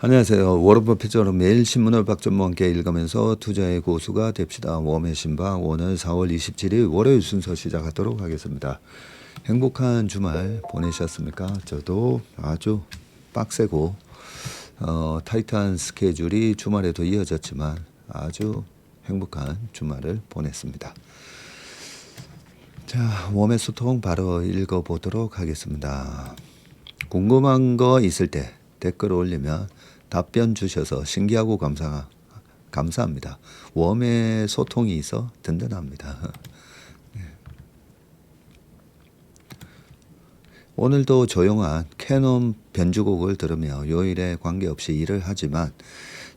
안녕하세요. 워런 버핏처럼 매일 신문을 박전무와 함께 읽으면서 투자의 고수가 됩시다. 웜의 신방 오늘 4월 27일 월요일 순서 시작하도록 하겠습니다. 행복한 주말 보내셨습니까? 저도 아주 빡세고 타이트한 스케줄이 주말에도 이어졌지만 아주 행복한 주말을 보냈습니다. 자, 웜의 소통 바로 읽어보도록 하겠습니다. 궁금한 거 있을 때 댓글 올리면 답변 주셔서 신기하고 감사합니다. 웜의 소통이 있어 든든합니다. 네. 오늘도 조용한 캐논 변주곡을 들으며 요일에 관계없이 일을 하지만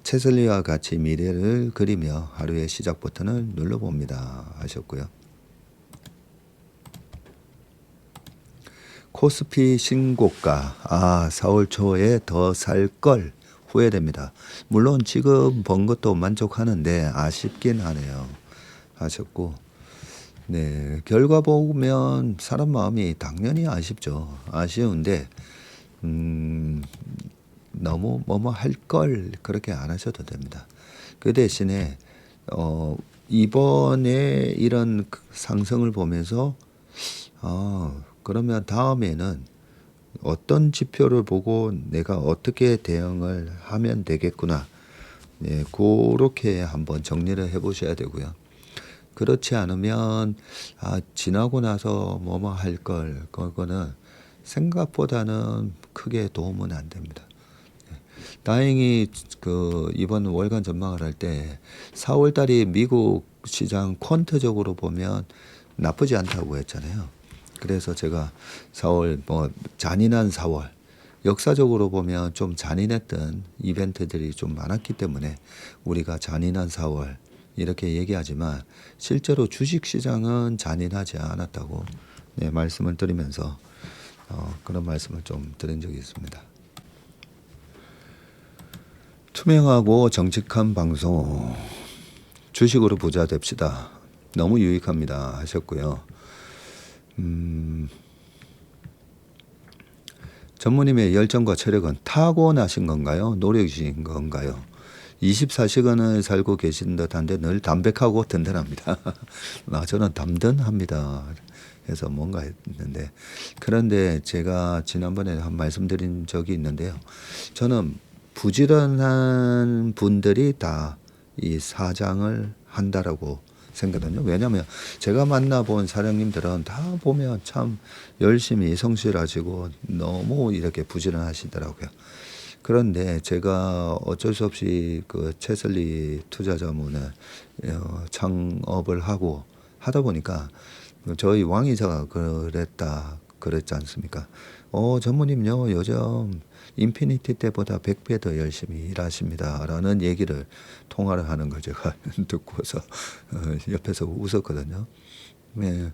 채슬리와 같이 미래를 그리며 하루의 시작 버튼을 눌러봅니다 하셨고요. 코스피 신고가 4월 초에 더 살 걸 후회됩니다. 물론 지금 번 것도 만족하는데 아쉽긴 하네요 하셨고, 네, 결과 보면 사람 마음이 당연히 아쉽죠. 아쉬운데 너무 뭐뭐 할 걸 그렇게 안 하셔도 됩니다. 그 대신에 이번에 이런 상승을 보면서 그러면 다음에는 어떤 지표를 보고 내가 어떻게 대응을 하면 되겠구나. 예, 그렇게 한번 정리를 해보셔야 되고요. 그렇지 않으면 지나고 나서 뭐뭐 할 걸 그거는 생각보다는 크게 도움은 안 됩니다. 다행히 이번 월간 전망을 할 때 4월 달이 미국 시장 퀀트적으로 보면 나쁘지 않다고 했잖아요. 그래서 제가 4월 잔인한 4월 역사적으로 보면 좀 잔인했던 이벤트들이 좀 많았기 때문에 우리가 잔인한 4월 이렇게 얘기하지만 실제로 주식시장은 잔인하지 않았다고 말씀을 드리면서 그런 말씀을 좀 드린 적이 있습니다. 투명하고 정직한 방송 주식으로 부자 됩시다. 너무 유익합니다 하셨고요. 전무님의 열정과 체력은 타고나신 건가요? 노력이신 건가요? 24시간을 살고 계신 듯한데 늘 담백하고 든든합니다. 저는 담든합니다. 해서 뭔가 했는데, 그런데 제가 지난번에 한 말씀드린 적이 있는데요. 저는 부지런한 분들이 다 이 사장을 한다라고 생각하거든요. 왜냐하면 제가 만나본 사장님들은 다 보면 참 열심히 성실하시고 너무 이렇게 부지런하시더라고요. 그런데 제가 어쩔 수 없이 그 채슬리 투자자문을 창업을 하다 보니까 저희 왕이자가 그랬지 않습니까? 전무님요 요즘 인피니티 때보다 100배 더 열심히 일하십니다 라는 얘기를 통화를 하는 걸 제가 듣고서 옆에서 웃었거든요. 네,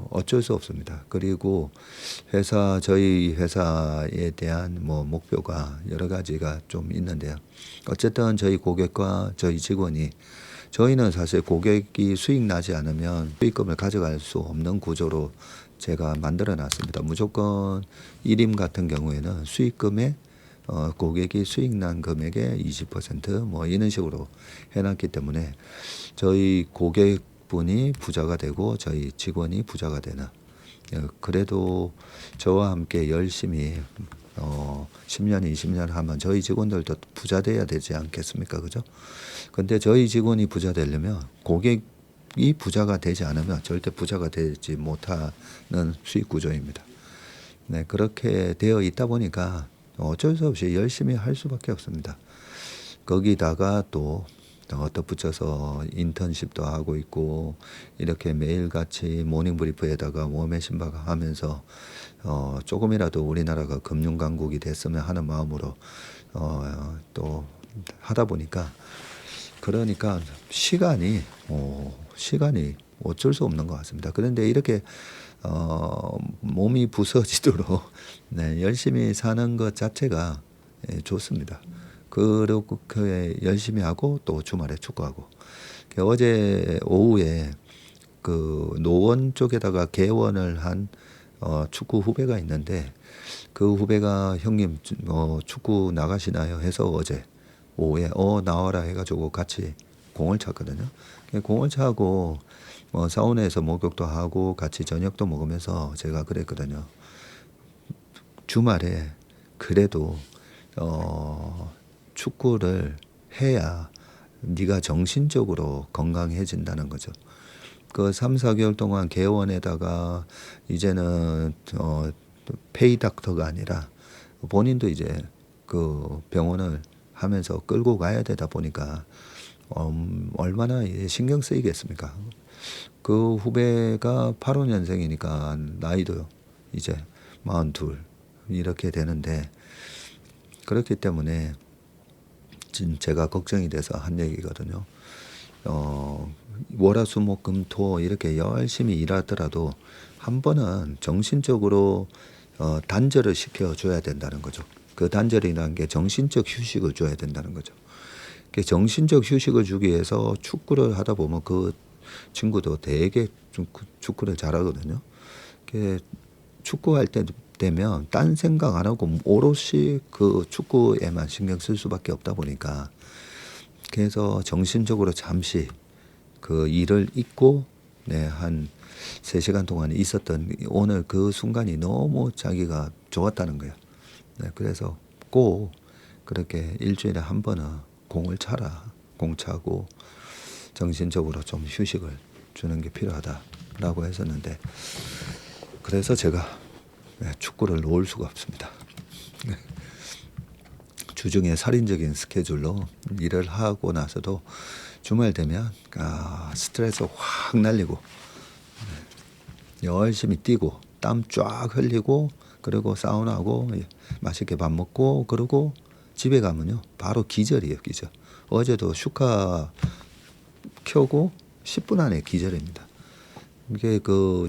어쩔 수 없습니다. 그리고 저희 회사에 대한 목표가 여러 가지가 좀 있는데요. 어쨌든 저희 고객과 저희 직원이, 저희는 사실 고객이 수익 나지 않으면 수익금을 가져갈 수 없는 구조로 제가 만들어 놨습니다. 무조건 1임 같은 경우에는 수익금에 고객이 수익 난 금액의 20% 이런 식으로 해놨기 때문에 저희 고객분이 부자가 되고 저희 직원이 부자가 되는, 그래도 저와 함께 열심히 10년 20년 하면 저희 직원들도 부자 돼야 되지 않겠습니까? 그죠? 근데 저희 직원이 부자 되려면 고객이 부자가 되지 않으면 절대 부자가 되지 못하는 수익 구조입니다. 네, 그렇게 되어 있다 보니까 어쩔 수 없이 열심히 할 수밖에 없습니다. 거기다가 또 덧붙여서 인턴십도 하고 있고 이렇게 매일같이 모닝브리프에다가 웜의 신방 하면서 조금이라도 우리나라가 금융강국이 됐으면 하는 마음으로 또 하다 보니까, 그러니까 시간이 어쩔 수 없는 것 같습니다. 그런데 이렇게 몸이 부서지도록 열심히 사는 것 자체가 좋습니다. 그리고 열심히 하고 또 주말에 축구하고. 어제 오후에 그 노원 쪽에다가 개원을 한 축구 후배가 있는데 그 후배가 형님 축구 나가시나요? 해서 어제 오후에 나와라 해가지고 같이 공을 찼거든요. 공을 차고 사우나에서 목욕도 하고 같이 저녁도 먹으면서 제가 그랬거든요. 주말에 그래도 축구를 해야 네가 정신적으로 건강해진다는 거죠. 그 3, 4개월 동안 개원에다가 이제는 페이 닥터가 아니라 본인도 이제 그 병원을 하면서 끌고 가야 되다 보니까 얼마나 신경 쓰이겠습니까? 그 후배가 85년생이니까 나이도 이제 42 이렇게 되는데 그렇기 때문에 제가 걱정이 돼서 한 얘기거든요. 월화수목금토 이렇게 열심히 일하더라도 한 번은 정신적으로 단절을 시켜줘야 된다는 거죠. 그 단절이라는 게 정신적 휴식을 줘야 된다는 거죠. 정신적 휴식을 주기 위해서 축구를 하다 보면 그 친구도 되게 축구를 잘하거든요. 축구할 때 되면 딴 생각 안 하고 오롯이 그 축구에만 신경 쓸 수밖에 없다 보니까 그래서 정신적으로 잠시 그 일을 잊고 한 3시간 동안 있었던 오늘 그 순간이 너무 자기가 좋았다는 거예요. 그래서 꼭 그렇게 일주일에 한 번은 공을 차라. 공 차고 정신적으로 좀 휴식을 주는 게 필요하다라고 했었는데 그래서 제가 축구를 놓을 수가 없습니다. 주중에 살인적인 스케줄로 일을 하고 나서도 주말 되면 스트레스 확 날리고 열심히 뛰고 땀 쫙 흘리고 그리고 사우나하고 맛있게 밥 먹고 그러고 집에 가면요 바로 기절이에요. 기절. 어제도 슈카 켜고 10분 안에 기절입니다. 이게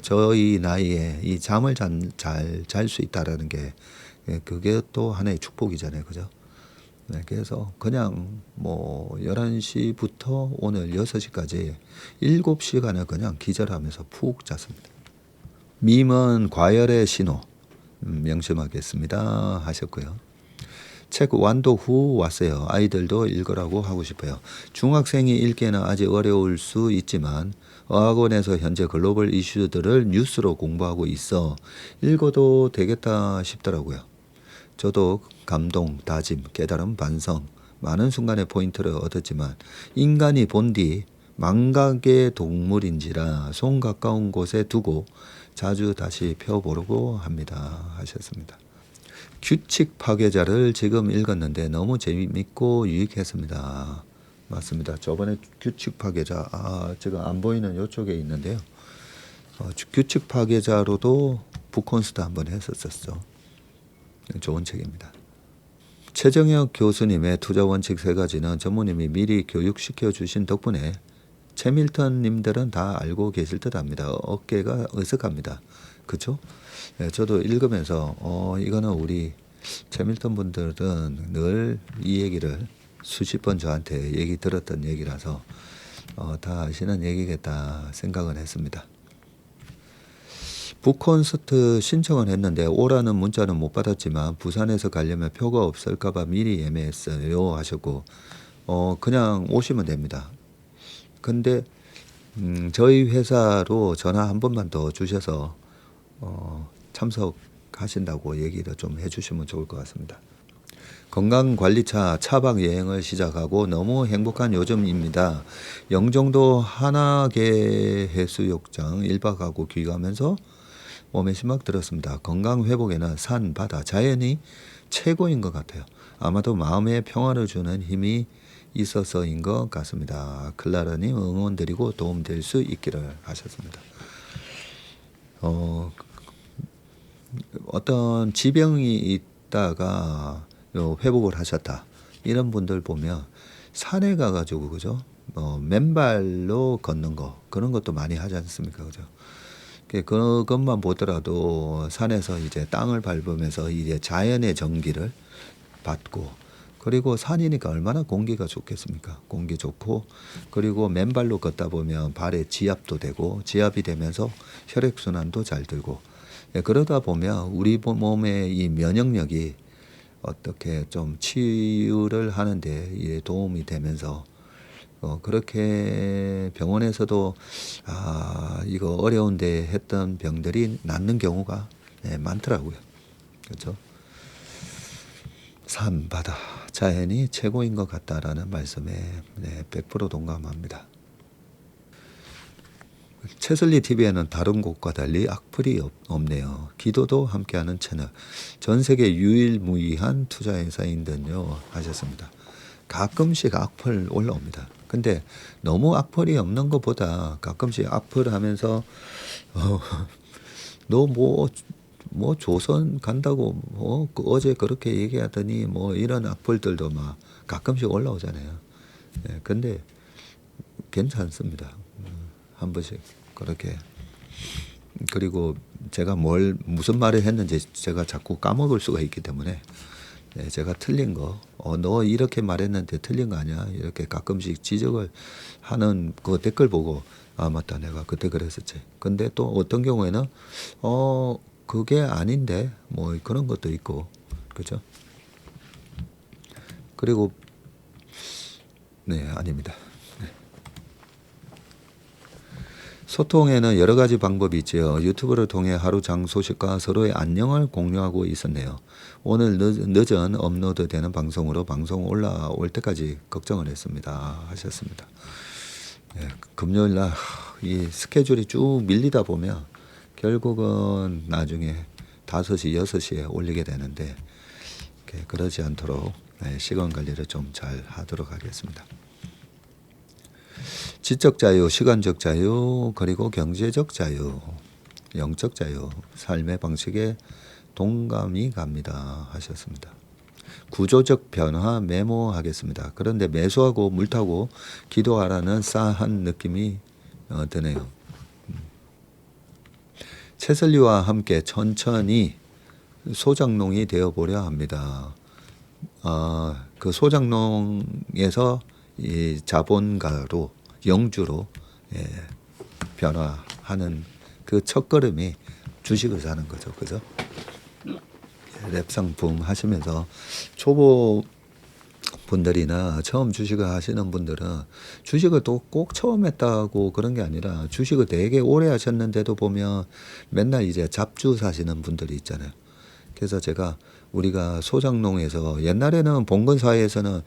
저희 나이에 이 잠을 잘 잘 수 있다라는 게 그게 또 하나의 축복이잖아요. 그죠? 그래서 그냥 11시부터 오늘 6시까지 7시간을 그냥 기절하면서 푹 잤습니다. 밈은 과열의 신호 명심하겠습니다 하셨고요. 책 완독 후 왔어요. 아이들도 읽으라고 하고 싶어요. 중학생이 읽기에는 아직 어려울 수 있지만 어학원에서 현재 글로벌 이슈들을 뉴스로 공부하고 있어 읽어도 되겠다 싶더라고요. 저도 감동, 다짐, 깨달음, 반성 많은 순간의 포인트를 얻었지만 인간이 본디 망각의 동물인지라 손 가까운 곳에 두고 자주 다시 펴보려고 합니다 하셨습니다. 규칙 파괴자를 지금 읽었는데 너무 재미있고 유익했습니다. 맞습니다. 저번에 규칙 파괴자 제가 안 보이는 이쪽에 있는데요. 규칙 파괴자로도 북콘스트 한번 했었었죠. 좋은 책입니다. 최정혁 교수님의 투자 원칙 3가지는 전무님이 미리 교육시켜 주신 덕분에 채밀턴 님들은 다 알고 계실 듯 합니다. 어깨가 으쓱합니다. 그렇죠? 저도 읽으면서 이거는 우리 채밀턴 분들은 늘 이 얘기를 수십 번 저한테 얘기 들었던 얘기라서 다 아시는 얘기겠다 생각은 했습니다. 북콘서트 신청은 했는데 오라는 문자는 못 받았지만 부산에서 가려면 표가 없을까봐 미리 예매했어요 하셨고 그냥 오시면 됩니다. 근데 저희 회사로 전화 한 번만 더 주셔서 참석하신다고 얘기를 좀 해주시면 좋을 것 같습니다. 건강관리차 차박 여행을 시작하고 너무 행복한 요즘입니다. 영종도 하나계 해수욕장 1박하고 귀가하면서 몸에 심막 들었습니다. 건강 회복에는 산, 바다, 자연이 최고인 것 같아요. 아마도 마음에 평화를 주는 힘이 있어서인 것 같습니다. 클라라님 응원드리고 도움될 수 있기를 하셨습니다. 어떤 지병이 있다가 회복을 하셨다. 이런 분들 보면 산에 가가지고 그죠? 맨발로 걷는 거 그런 것도 많이 하지 않습니까? 그죠? 그것만 보더라도 산에서 이제 땅을 밟으면서 이제 자연의 전기를 받고 그리고 산이니까 얼마나 공기가 좋겠습니까? 공기 좋고 그리고 맨발로 걷다 보면 발에 지압도 되고 지압이 되면서 혈액순환도 잘 되고 그러다 보면 우리 몸의 이 면역력이 어떻게 좀 치유를 하는데 예, 도움이 되면서 그렇게 병원에서도 이거 어려운데 했던 병들이 낫는 경우가 많더라고요. 그렇죠? 산, 바다, 자연이 최고인 것 같다라는 말씀에 100% 동감합니다. 채슬리 TV에는 다른 곳과 달리 악플이 없네요. 기도도 함께하는 채널. 전 세계 유일무이한 투자 회사인 듯요 하셨습니다. 가끔씩 악플 올라옵니다. 근데 너무 악플이 없는 것보다 가끔씩 악플하면서 너 뭐 조선 간다고 어제 그렇게 얘기하더니 뭐 이런 악플들도 막 가끔씩 올라오잖아요. 근데 괜찮습니다. 한 번씩 그렇게. 그리고 제가 무슨 말을 했는지 제가 자꾸 까먹을 수가 있기 때문에 제가 틀린 거, 너 이렇게 말했는데 틀린 거 아니야? 이렇게 가끔씩 지적을 하는 그 댓글 보고 맞다, 내가 그때 그랬었지. 근데 또 어떤 경우에는 그게 아닌데 뭐 그런 것도 있고, 그죠? 그리고 아닙니다. 소통에는 여러 가지 방법이 있지요. 유튜브를 통해 하루 장 소식과 서로의 안녕을 공유하고 있었네요. 오늘 늦은 업로드되는 방송으로 방송 올라올 때까지 걱정을 했습니다. 하셨습니다. 금요일 날 이 스케줄이 쭉 밀리다 보면 결국은 나중에 5시, 6시에 올리게 되는데 그러지 않도록 시간 관리를 좀 잘 하도록 하겠습니다. 지적 자유, 시간적 자유, 그리고 경제적 자유, 영적 자유, 삶의 방식에 동감이 갑니다. 하셨습니다. 구조적 변화 메모하겠습니다. 그런데 매수하고 물타고 기도하라는 싸한 느낌이 드네요. 채슬리와 함께 천천히 소장농이 되어보려 합니다. 그 소장농에서 이 자본가로 영주로 변화하는 그 첫걸음이 주식을 사는 거죠. 그죠? 랩상품 하시면서 초보 분들이나 처음 주식을 하시는 분들은 주식을 또 꼭 처음 했다고 그런 게 아니라 주식을 되게 오래 하셨는데도 보면 맨날 이제 잡주 사시는 분들이 있잖아요. 그래서 제가 우리가 소장농에서 옛날에는 봉건사회에서는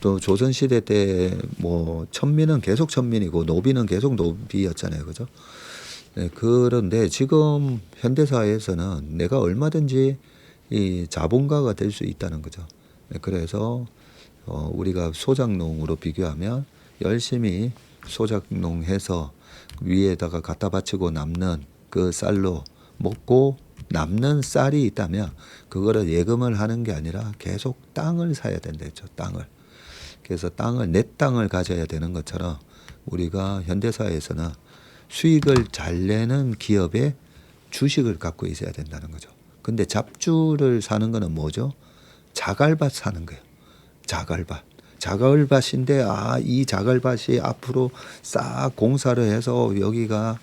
또 조선시대 때 뭐 천민은 계속 천민이고 노비는 계속 노비였잖아요. 그죠? 그런데 지금 현대사회에서는 내가 얼마든지 이 자본가가 될 수 있다는 거죠. 그래서 우리가 소작농으로 비교하면 열심히 소작농해서 위에다가 갖다 바치고 남는 그 쌀로 먹고 남는 쌀이 있다면 그거를 예금을 하는 게 아니라 계속 땅을 사야 된다죠. 땅을. 그래서 내 땅을 가져야 되는 것처럼 우리가 현대사회에서는 수익을 잘 내는 기업의 주식을 갖고 있어야 된다는 거죠. 근데 잡주를 사는 거는 뭐죠? 자갈밭 사는 거예요. 자갈밭. 자갈밭인데 이 자갈밭이 앞으로 싹 공사를 해서 여기가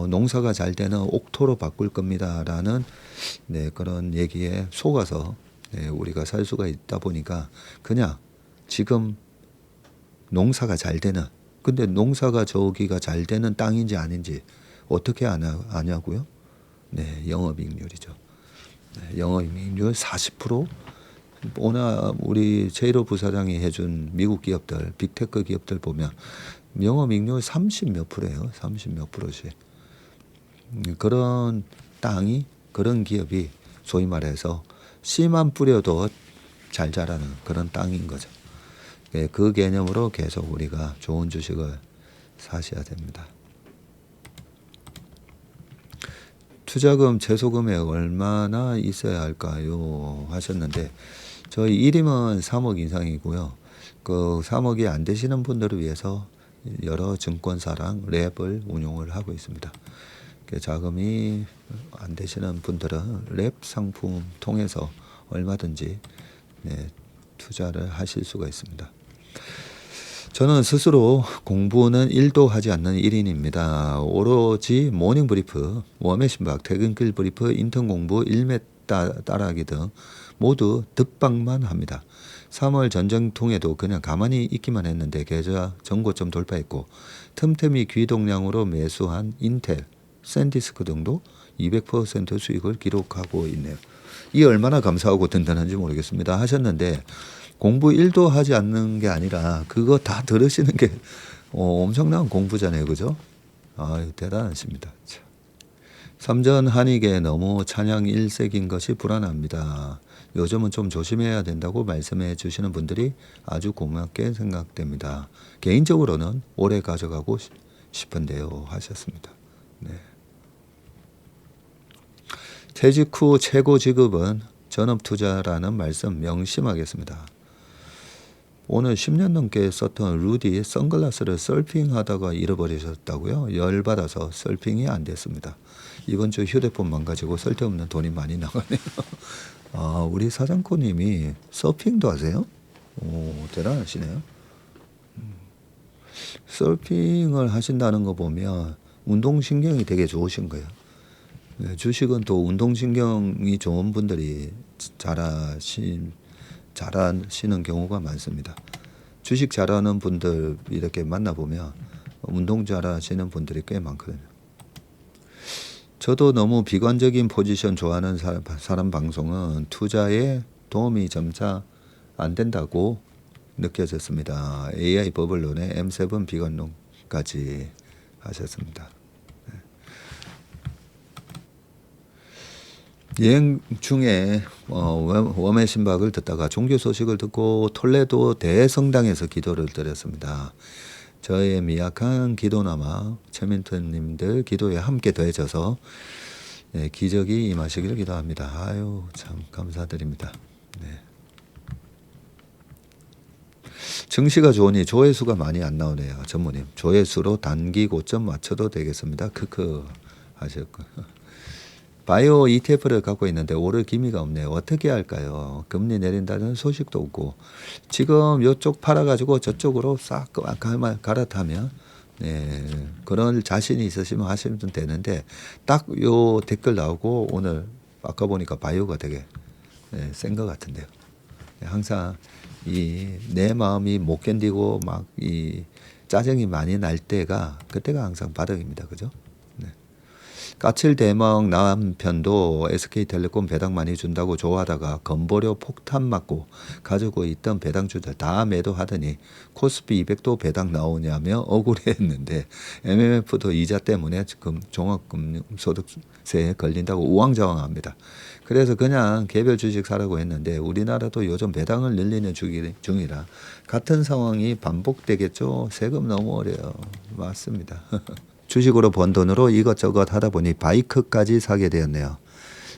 농사가 잘 되는 옥토로 바꿀 겁니다라는 그런 얘기에 속아서 우리가 살 수가 있다 보니까 그냥 지금 농사가 잘 되는, 근데 농사가 저기가 잘 되는 땅인지 아닌지 어떻게 아냐고요? 영업이익률이죠. 영업이익률 40%? 오늘 우리 제이로 부사장이 해준 미국 기업들, 빅테크 기업들 보면 영업이익률 30 몇 프로예요. 30 몇 프로씩. 그런 땅이, 그런 기업이 소위 말해서 씨만 뿌려도 잘 자라는 그런 땅인 거죠. 그 개념으로 계속 우리가 좋은 주식을 사셔야 됩니다. 투자금 최소 금액 얼마나 있어야 할까요? 하셨는데 저희 1임은 3억 이상이고요. 그 3억이 안 되시는 분들을 위해서 여러 증권사랑 랩을 운용을 하고 있습니다. 자금이 안 되시는 분들은 랩 상품 통해서 얼마든지 투자를 하실 수가 있습니다. 저는 스스로 공부는 1도 하지 않는 1인입니다. 오로지 모닝 브리프, 웜의 신박, 퇴근길 브리프, 인턴 공부, 일매 따라하기 등 모두 득방만 합니다. 3월 전쟁통에도 그냥 가만히 있기만 했는데 계좌 전고점 돌파했고 틈틈이 귀동량으로 매수한 인텔, 샌디스크 등도 200% 수익을 기록하고 있네요. 이 얼마나 감사하고 든든한지 모르겠습니다. 하셨는데 공부 1도 하지 않는 게 아니라 그거 다 들으시는 게 엄청난 공부잖아요. 그죠? 아유, 대단하십니다. 참. 삼전 한익에 너무 찬양 일색인 것이 불안합니다. 요즘은 좀 조심해야 된다고 말씀해 주시는 분들이 아주 고맙게 생각됩니다. 개인적으로는 오래 가져가고 싶은데요. 하셨습니다. 네. 퇴직 후 최고 직업은 전업투자라는 말씀 명심하겠습니다. 오늘 10년 넘게 썼던 루디 선글라스를 서핑하다가 잃어버리셨다고요? 열받아서 서핑이 안 됐습니다. 이번 주 휴대폰 망가지고 쓸데없는 돈이 많이 나가네요. 아, 우리 사장코님이 서핑도 하세요? 오, 대단하시네요. 서핑을 하신다는 거 보면 운동신경이 되게 좋으신 거예요. 네, 주식은 또 운동신경이 좋은 분들이 잘하시는 경우가 많습니다. 주식 잘하는 분들 이렇게 만나보면 운동 잘하시는 분들이 꽤 많거든요. 저도 너무 비관적인 포지션 좋아하는 사람 방송은 투자에 도움이 점차 안 된다고 느껴졌습니다. AI 버블론의 M7 비관론까지 하셨습니다. 여행 중에 웜의 신박을 듣다가 종교 소식을 듣고 톨레도 대성당에서 기도를 드렸습니다. 저의 미약한 기도나마 최민턴님들 기도에 함께 더해져서 기적이 임하시기를 기도합니다. 아유, 참 감사드립니다. 네. 증시가 좋으니 조회수가 많이 안 나오네요. 전무님. 조회수로 단기 고점 맞춰도 되겠습니다. 크크 하셨고. 바이오 ETF를 갖고 있는데 오를 기미가 없네요. 어떻게 할까요? 금리 내린다는 소식도 없고 지금 이쪽 팔아가지고 저쪽으로 싹 갈아타면 그런 자신이 있으시면 하시면 되는데 딱 요 댓글 나오고 오늘 아까 보니까 바이오가 되게 센 것 같은데요. 항상 이 내 마음이 못 견디고 막 이 짜증이 많이 날 때가 그때가 항상 바닥입니다. 그죠? 까칠 대망 남편도 SK텔레콤 배당 많이 준다고 좋아하다가 건보료 폭탄 맞고 가지고 있던 배당주들 다 매도하더니 코스피 200도 배당 나오냐며 억울해했는데 MMF도 이자 때문에 지금 종합소득세에 걸린다고 우왕좌왕합니다. 그래서 그냥 개별 주식 사라고 했는데 우리나라도 요즘 배당을 늘리는 중이라 같은 상황이 반복되겠죠. 세금 너무 어려요. 맞습니다. 주식으로 번 돈으로 이것저것 하다 보니 바이크까지 사게 되었네요.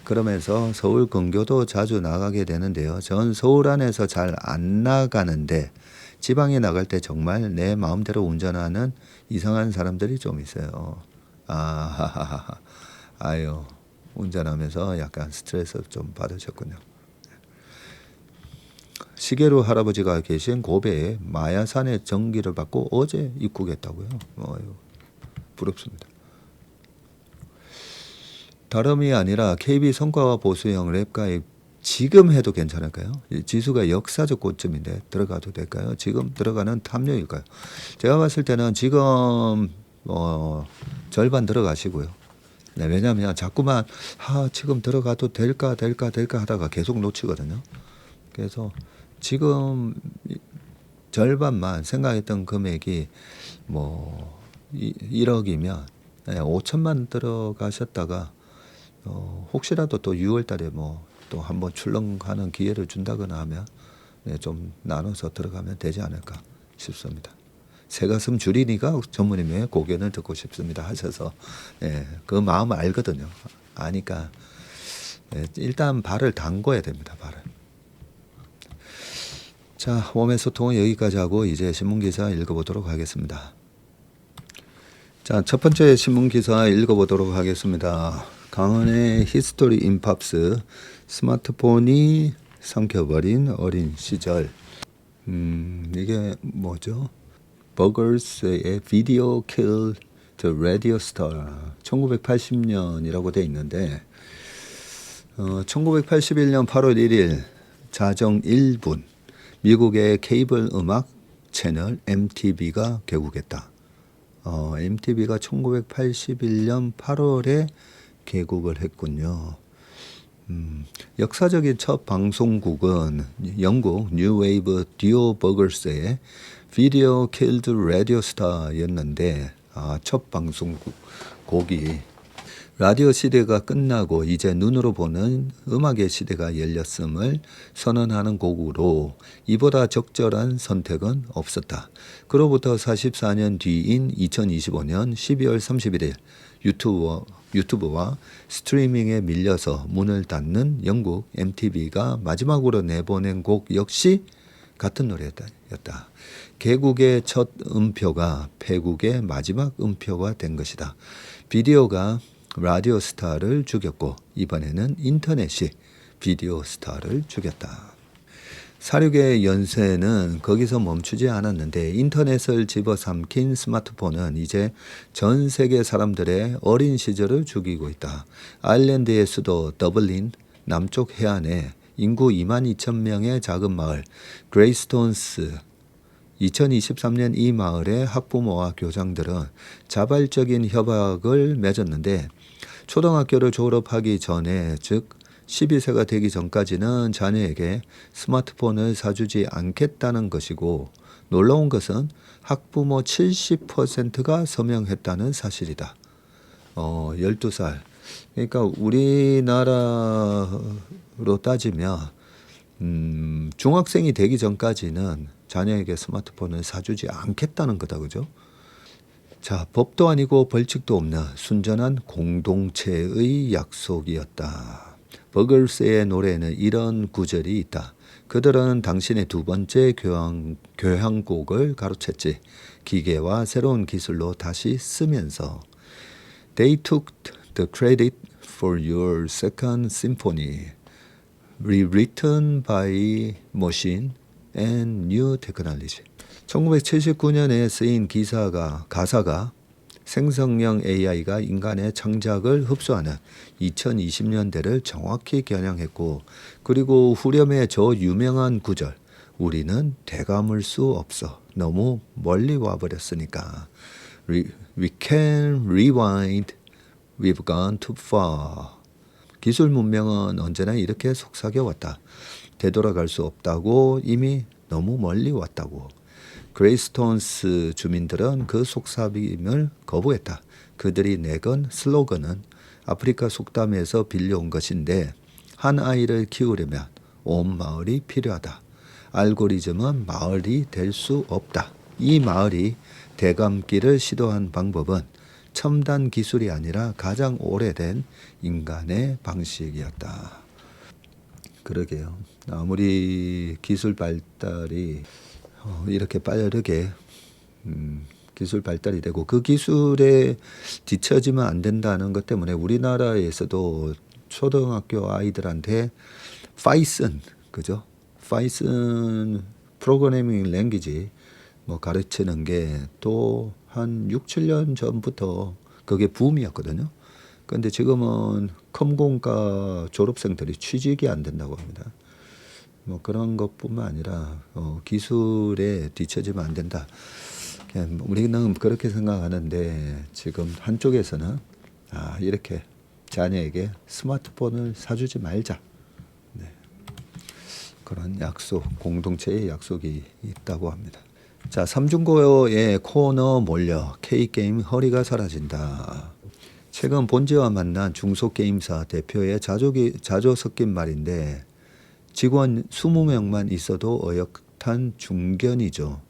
그러면서 서울 근교도 자주 나가게 되는데요. 전 서울 안에서 잘 안 나가는데 지방에 나갈 때 정말 내 마음대로 운전하는 이상한 사람들이 좀 있어요. 아유, 운전하면서 약간 스트레스 좀 받으셨군요. 시계로 할아버지가 계신 고베에 마야산의 전기를 받고 어제 입국했다고요. 부럽습니다. 다름이 아니라 KB 성과와 보수형 랩가입 지금 해도 괜찮을까요? 지수가 역사적 고점인데 들어가도 될까요? 지금 들어가는 탐욕일까요? 제가 봤을 때는 지금 절반 들어가시고요. 네, 왜냐하면 자꾸만 지금 들어가도 될까 하다가 계속 놓치거든요. 그래서 지금 절반만 생각했던 금액이 1억이면 5천만 들어가셨다가 혹시라도 또 6월 달에 또 한번 출렁하는 기회를 준다거나 하면 좀 나눠서 들어가면 되지 않을까 싶습니다. 새가슴 줄이니까 전무님의 고견을 듣고 싶습니다 하셔서 그 마음을 알거든요. 아니까 일단 발을 담궈야 됩니다. 발을. 자, 웜의 소통은 여기까지 하고 이제 신문기사 읽어보도록 하겠습니다. 자, 첫 번째 신문기사 읽어보도록 하겠습니다. 강헌의 히스토리 인 팝스, 스마트폰이 삼켜버린 어린 시절. 이게 뭐죠? 버거스의 Video Killed the Radio Star 1980년이라고 돼 있는데 1981년 8월 1일 자정 1분 미국의 케이블 음악 채널 MTV가 개국했다. MTV가 1981년 8월에 개국을 했군요. 역사적인 첫 방송국은 영국 뉴웨이브 듀오 버거스의 Video Killed Radio Star였는데 첫 방송국이 라디오 시대가 끝나고 이제 눈으로 보는 음악의 시대가 열렸음을 선언하는 곡으로 이보다 적절한 선택은 없었다. 그로부터 44년 뒤인 2025년 12월 31일 유튜브와 스트리밍에 밀려서 문을 닫는 영국 MTV가 마지막으로 내보낸 곡 역시 같은 노래였다. 개국의 첫 음표가 폐국의 마지막 음표가 된 것이다. 비디오가 라디오 스타를 죽였고 이번에는 인터넷이 비디오 스타를 죽였다. 사륙의 연세는 거기서 멈추지 않았는데 인터넷을 집어삼킨 스마트폰은 이제 전 세계 사람들의 어린 시절을 죽이고 있다. 아일랜드의 수도 더블린 남쪽 해안에 인구 22,000명의 작은 마을 그레이스톤스 2023년 이 마을의 학부모와 교장들은 자발적인 협약을 맺었는데 초등학교를 졸업하기 전에 즉 12세가 되기 전까지는 자녀에게 스마트폰을 사주지 않겠다는 것이고 놀라운 것은 학부모 70%가 서명했다는 사실이다. 12살. 그러니까 우리나라로 따지면 중학생이 되기 전까지는 자녀에게 스마트폰을 사주지 않겠다는 거다. 그죠? 자, 법도 아니고 벌칙도 없는 순전한 공동체의 약속이었다. 버거스의 노래에는 이런 구절이 있다. 그들은 당신의 두 번째 교향곡을 가로챘지. 기계와 새로운 기술로 다시 쓰면서 They took the credit for your second symphony, rewritten by machine and new technology. 1979년에 쓰인 가사가 생성형 AI가 인간의 창작을 흡수하는 2020년대를 정확히 겨냥했고 그리고 후렴의 저 유명한 구절 우리는 되감을 수 없어 너무 멀리 와버렸으니까 We can rewind, we've gone too far. 기술 문명은 언제나 이렇게 속삭여왔다. 되돌아갈 수 없다고 이미 너무 멀리 왔다고. 그레이스톤스 주민들은 그 속삭임을 거부했다. 그들이 내건 슬로건은 아프리카 속담에서 빌려온 것인데 한 아이를 키우려면 온 마을이 필요하다. 알고리즘은 마을이 될 수 없다. 이 마을이 대감기를 시도한 방법은 첨단 기술이 아니라 가장 오래된 인간의 방식이었다. 그러게요. 아무리 기술 발달이 이렇게 빠르게 기술 발달이 되고 그 기술에 뒤처지면 안 된다는 것 때문에 우리나라에서도 초등학교 아이들한테 파이썬, 그죠? 파이썬 프로그래밍 랭귀지 가르치는 게 또 한 6, 7년 전부터 그게 붐이었거든요. 그런데 지금은 컴공과 졸업생들이 취직이 안 된다고 합니다. 그런 것뿐만 아니라 기술에 뒤처지면 안 된다. 우리는 그렇게 생각하는데 지금 한쪽에서는 이렇게 자녀에게 스마트폰을 사주지 말자. 네. 그런 약속, 공동체의 약속이 있다고 합니다. 자, 삼중고의 코너 몰려 K게임 허리가 사라진다. 최근 본지와 만난 중소게임사 대표의 자조 섞인 말인데 직원 20명만 있어도 어엿한 중견이죠.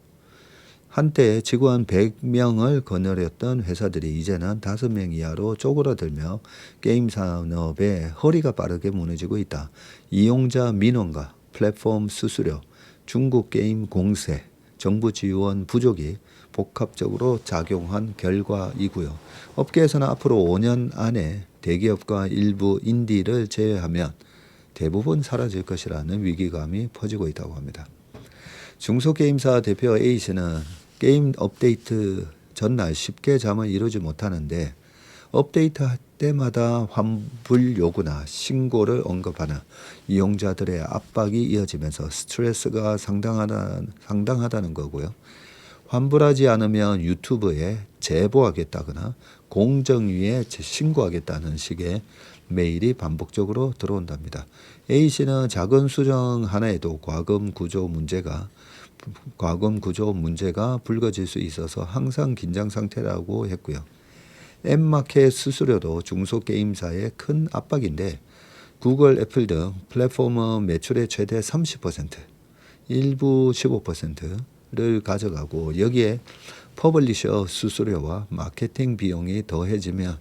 한때 직원 100명을 거느렸던 회사들이 이제는 5명 이하로 쪼그라들며 게임 산업의 허리가 빠르게 무너지고 있다. 이용자 민원과 플랫폼 수수료, 중국 게임 공세, 정부 지원 부족이 복합적으로 작용한 결과이고요. 업계에서는 앞으로 5년 안에 대기업과 일부 인디를 제외하면 대부분 사라질 것이라는 위기감이 퍼지고 있다고 합니다. 중소게임사 대표 A씨는 게임 업데이트 전날 쉽게 잠을 이루지 못하는데 업데이트 할 때마다 환불 요구나 신고를 언급하는 이용자들의 압박이 이어지면서 스트레스가 상당하다는 거고요. 환불하지 않으면 유튜브에 제보하겠다거나 공정위에 신고하겠다는 식의 메일이 반복적으로 들어온답니다. A씨는 작은 수정 하나에도 과금 구조 문제가 불거질 수 있어서 항상 긴장 상태라고 했고요. 앱마켓 수수료도 중소게임사의 큰 압박인데 구글, 애플 등 플랫폼은 매출의 최대 30%, 일부 15%를 가져가고 여기에 퍼블리셔 수수료와 마케팅 비용이 더해지면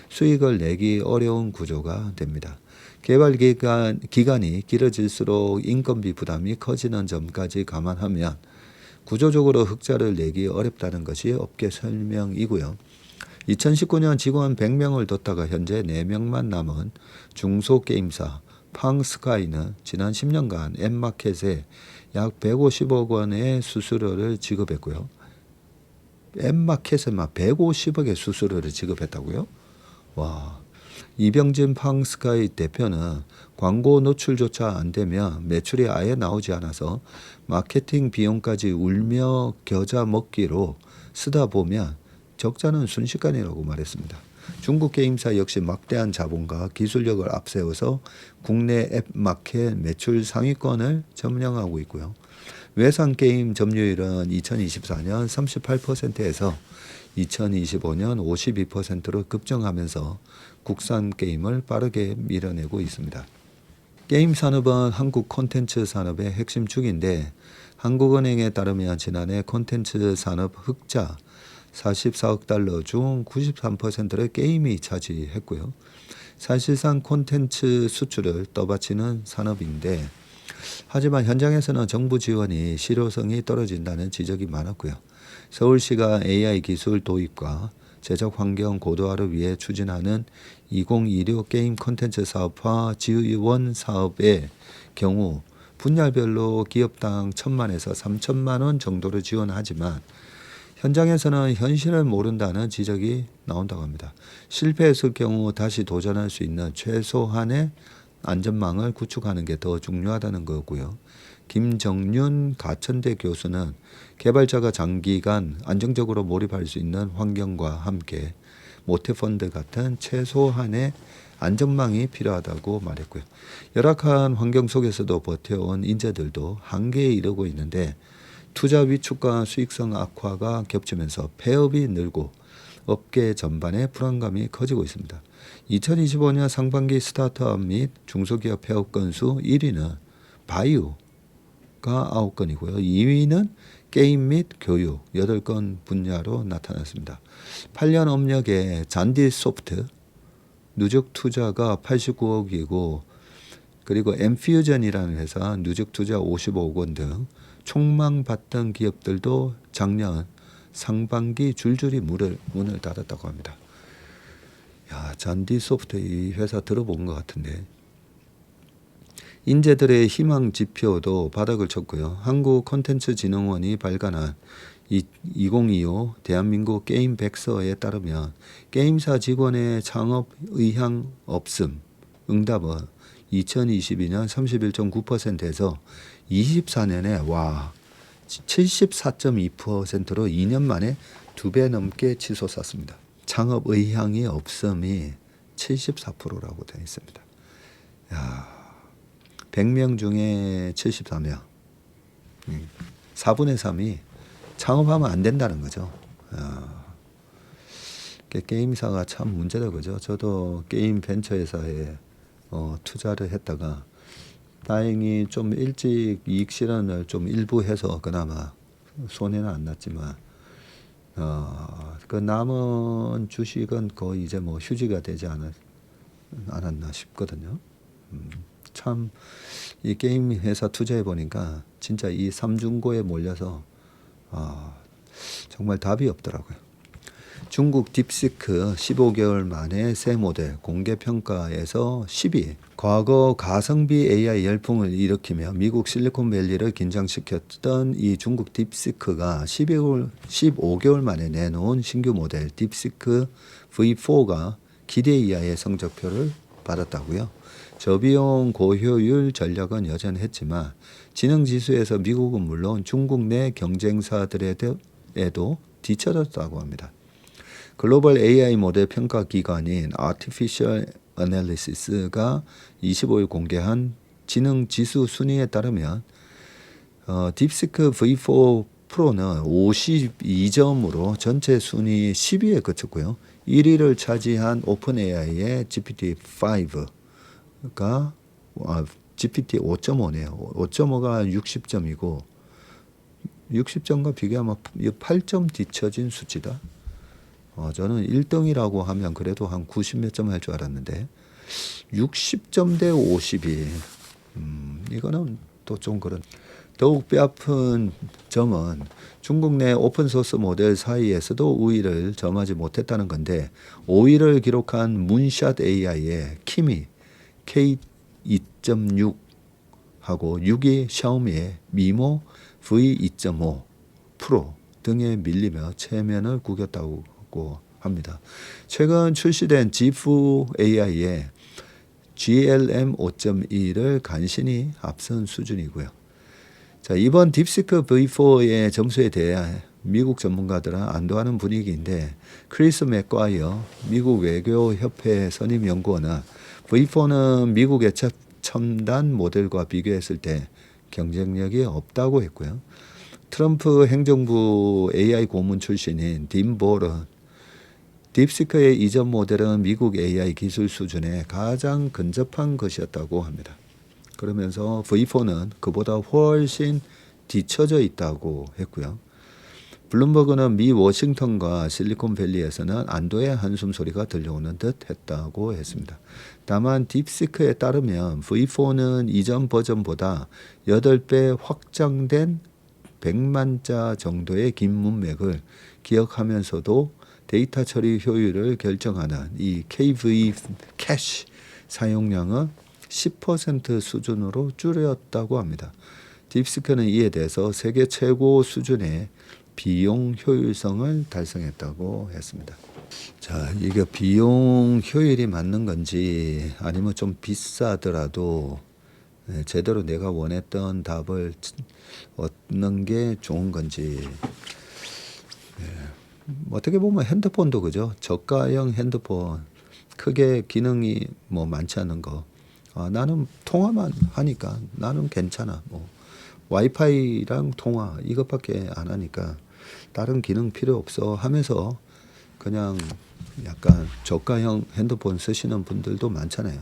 수익을 내기 어려운 구조가 됩니다. 개발 기간이 길어질수록 인건비 부담이 커지는 점까지 감안하면 구조적으로 흑자를 내기 어렵다는 것이 업계 설명이고요. 2019년 직원 100명을 뒀다가 현재 4명만 남은 중소게임사 팡스카이는 지난 10년간 앱마켓에 약 150억 원의 수수료를 지급했고요. 앱마켓에만 150억의 수수료를 지급했다고요? 와, 이병진 팡스카이 대표는 광고 노출조차 안 되면 매출이 아예 나오지 않아서 마케팅 비용까지 울며 겨자 먹기로 쓰다 보면 적자는 순식간이라고 말했습니다. 중국 게임사 역시 막대한 자본과 기술력을 앞세워서 국내 앱마켓 매출 상위권을 점령하고 있고요. 외산 게임 점유율은 2024년 38%에서 2025년 52%로 급증하면서 국산 게임을 빠르게 밀어내고 있습니다. 게임 산업은 한국 콘텐츠 산업의 핵심 축인데 한국은행에 따르면 지난해 콘텐츠 산업 흑자 44억 달러 중 93%를 게임이 차지했고요. 사실상 콘텐츠 수출을 떠받치는 산업인데 하지만 현장에서는 정부 지원이 실효성이 떨어진다는 지적이 많았고요. 서울시가 AI 기술 도입과 제작 환경 고도화를 위해 추진하는 2026 게임 콘텐츠 사업화 지원 사업의 경우 분야별로 기업당 1,000만에서 3천만 원 정도를 지원하지만 현장에서는 현실을 모른다는 지적이 나온다고 합니다. 실패했을 경우 다시 도전할 수 있는 최소한의 안전망을 구축하는 게 더 중요하다는 거고요. 김정윤 가천대 교수는 개발자가 장기간 안정적으로 몰입할 수 있는 환경과 함께 모태펀드 같은 최소한의 안전망이 필요하다고 말했고요. 열악한 환경 속에서도 버텨온 인재들도 한계에 이르고 있는데 투자 위축과 수익성 악화가 겹치면서 폐업이 늘고 업계 전반의 불안감이 커지고 있습니다. 2025년 상반기 스타트업 및 중소기업 폐업 건수 1위는 바이오가 9건이고요. 2위는 게임 및 교육 8건 분야로 나타났습니다. 8년 업력의 잔디소프트 누적 투자가 89억이고 그리고 엠퓨전이라는 회사 누적 투자 55억 원 등 촉망받던 기업들도 작년 상반기 줄줄이 문을 닫았다고 합니다. 야, 잔디소프트 이 회사 들어본 것 같은데 인재들의 희망 지표도 바닥을 쳤고요. 한국콘텐츠진흥원이 발간한 2025 대한민국 게임 백서에 따르면 게임사 직원의 창업 의향 없음 응답은 2022년 31.9%에서 24년에 와 74.2%로 2년 만에 2배 넘게 치솟았습니다. 창업 의향이 없음이 74%라고 되어 있습니다. 야, 100명 중에 74명, 4분의 3이 창업하면 안 된다는 거죠. 게임사가 참 문제다 그죠. 저도 게임 벤처 회사에 투자를 했다가 다행히 좀 일찍 이익 실현을 좀 일부 해서 그나마 손해는 안 났지만 그 남은 주식은 거의 이제 뭐 휴지가 되지 않았나 싶거든요. 참 이 게임 회사 투자해 보니까 진짜 이 삼중고에 몰려서 정말 답이 없더라고요. 중국 딥시크 15개월 만에 새 모델 공개 평가에서 10위. 과거 가성비 AI 열풍을 일으키며 미국 실리콘밸리를 긴장시켰던 이 중국 딥시크가 15개월 만에 내놓은 신규 모델 딥시크 V4가 기대 이하의 성적표를 받았다고요. 저비용 고효율 전략은 여전했지만 지능지수에서 미국은 물론 중국 내 경쟁사들에도 뒤처졌다고 합니다. 글로벌 AI 모델 평가 기관인 Artificial Analysis가 25일 공개한 지능 지수 순위에 따르면 딥시크 V4 프로는 52점으로 전체 순위 10위에 그쳤고요. 1위를 차지한 오픈AI의 GPT-5가 GPT 5.5네요. 5.5가 60점이고 60점과 비교하면 8점 뒤처진 수치다. 저는 1등이라고 하면 그래도 한 90몇 점 할 줄 알았는데 60점 대 52. 이거는 또 좀 그런. 더욱 뼈아픈 점은 중국 내 오픈소스 모델 사이에서도 우위를 점하지 못했다는 건데 5위를 기록한 문샷 AI의 키미 K2.6 하고 6위 샤오미의 미모 V2.5 프로 등에 밀리며 체면을 구겼다고 합니다. 최근 출시된 지프 AI의 GLM 5.1을 간신히 앞선 수준이고요. 자, 이번 딥시크 V4의 점수에 대해 미국 전문가들은 안도하는 분위기인데 크리스 맥과이어 미국 외교협회 선임 연구원은 V4는 미국의 첨단 모델과 비교했을 때 경쟁력이 없다고 했고요. 트럼프 행정부 AI 고문 출신인 딘 보런 딥시크의 이전 모델은 미국 AI 기술 수준에 가장 근접한 것이었다고 합니다. 그러면서 V4는 그보다 훨씬 뒤처져 있다고 했고요. 블룸버그는 미 워싱턴과 실리콘밸리에서는 안도의 한숨 소리가 들려오는 듯 했다고 했습니다. 다만 딥시크에 따르면 V4는 이전 버전보다 8배 확장된 100만 자 정도의 긴 문맥을 기억하면서도 데이터 처리 효율을 결정하는 이 KV 캐시 사용량은 10% 수준으로 줄였다고 합니다. 딥시크는 이에 대해서 세계 최고 수준의 비용 효율성을 달성했다고 했습니다. 자, 이게 비용 효율이 맞는 건지 아니면 좀 비싸더라도 제대로 내가 원했던 답을 얻는 게 좋은 건지. 어떻게 보면 핸드폰도 그죠. 저가형 핸드폰 크게 기능이 뭐 많지 않은 거. 나는 통화만 하니까 나는 괜찮아. 뭐 와이파이랑 통화 이것밖에 안 하니까 다른 기능 필요 없어 하면서 그냥 약간 저가형 핸드폰 쓰시는 분들도 많잖아요.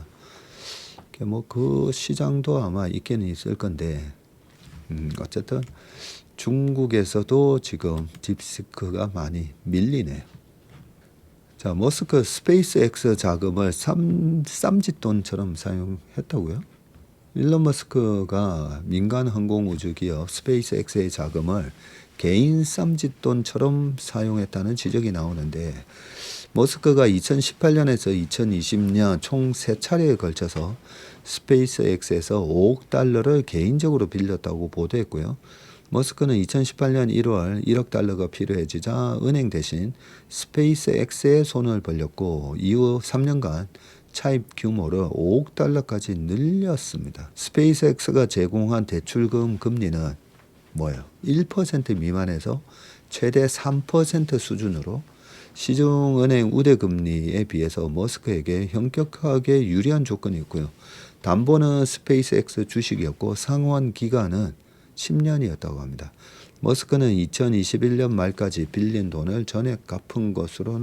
뭐 그 시장도 아마 있기는 있을 건데 어쨌든 중국에서도 지금 딥시크가 많이 밀리네요. 자, 머스크 스페이스X 자금을 쌈짓돈처럼 사용했다고요? 일론 머스크가 민간 항공우주 기업 스페이스X의 자금을 개인 쌈짓돈처럼 사용했다는 지적이 나오는데 머스크가 2018년에서 2020년 총 3차례에 걸쳐서 스페이스X에서 5억 달러를 개인적으로 빌렸다고 보도했고요. 머스크는 2018년 1월 1억 달러가 필요해지자 은행 대신 스페이스X에 손을 벌렸고 이후 3년간 차입 규모를 5억 달러까지 늘렸습니다. 스페이스X가 제공한 대출금 금리는 뭐예요? 1% 미만에서 최대 3% 수준으로 시중은행 우대금리에 비해서 머스크에게 현격하게 유리한 조건이 있고요. 담보는 스페이스X 주식이었고 상환 기간은 10년이었다고 합니다. 머스크는 2021년 말까지 빌린 돈을 전액 갚은 것으로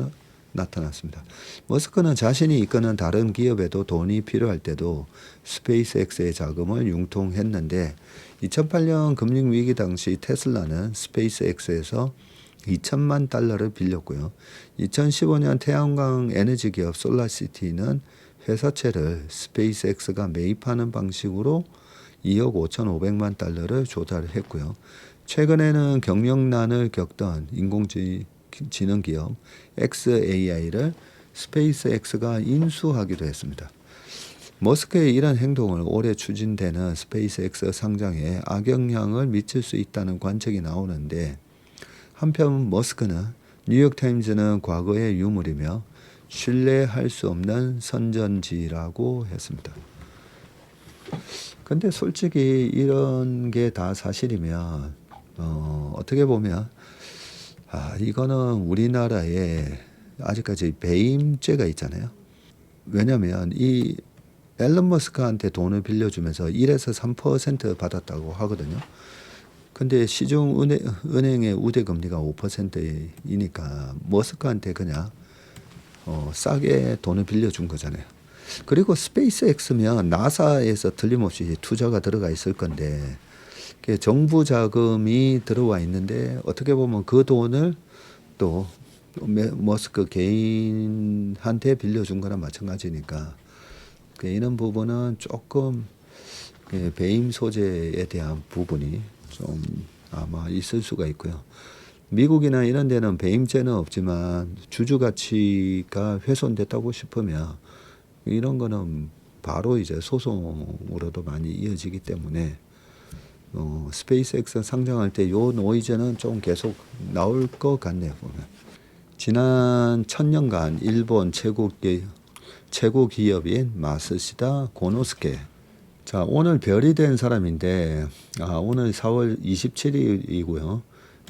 나타났습니다. 머스크는 자신이 이끄는 다른 기업에도 돈이 필요할 때도 스페이스X의 자금을 융통했는데 2008년 금융위기 당시 테슬라는 스페이스X에서 2천만 달러를 빌렸고요. 2015년 태양광 에너지 기업 솔라시티는 회사채를 스페이스X가 매입하는 방식으로 2억 5,500만 달러를 조달했고요. 최근에는 경영난을 겪던 인공지능 인공지능 기업 xAI를 스페이스X가 인수하기도 했습니다. 머스크의 이런 행동을 올해 추진되는 스페이스X 상장에 악영향을 미칠 수 있다는 관측이 나오는데, 한편 머스크는 뉴욕타임즈는 과거의 유물이며 신뢰할 수 없는 선전지라고 했습니다. 근데 솔직히 이런 게 다 사실이면 어떻게 보면 이거는 우리나라에 아직까지 배임죄가 있잖아요. 왜냐하면 이 앨런 머스크한테 돈을 빌려주면서 1에서 3% 받았다고 하거든요. 근데 시중은행의 우대금리가 5%이니까 머스크한테 그냥 싸게 돈을 빌려준 거잖아요. 그리고 스페이스X면 나사에서 틀림없이 투자가 들어가 있을 건데, 정부 자금이 들어와 있는데 어떻게 보면 그 돈을 또 머스크 개인한테 빌려준 거나 마찬가지니까, 이런 부분은 조금 배임 소재에 대한 부분이 좀 아마 있을 수가 있고요. 미국이나 이런 데는 배임죄는 없지만 주주 가치가 훼손됐다고 싶으면 이런 거는 바로 이제 소송으로도 많이 이어지기 때문에 스페이스X 상장할 때 요 노이즈는 좀 계속 나올 것 같네요, 보면. 지난 1000년간 일본 최고 기업인 마쓰시다 고노스케. 자, 오늘 별이 된 사람인데, 오늘 4월 27일이고요.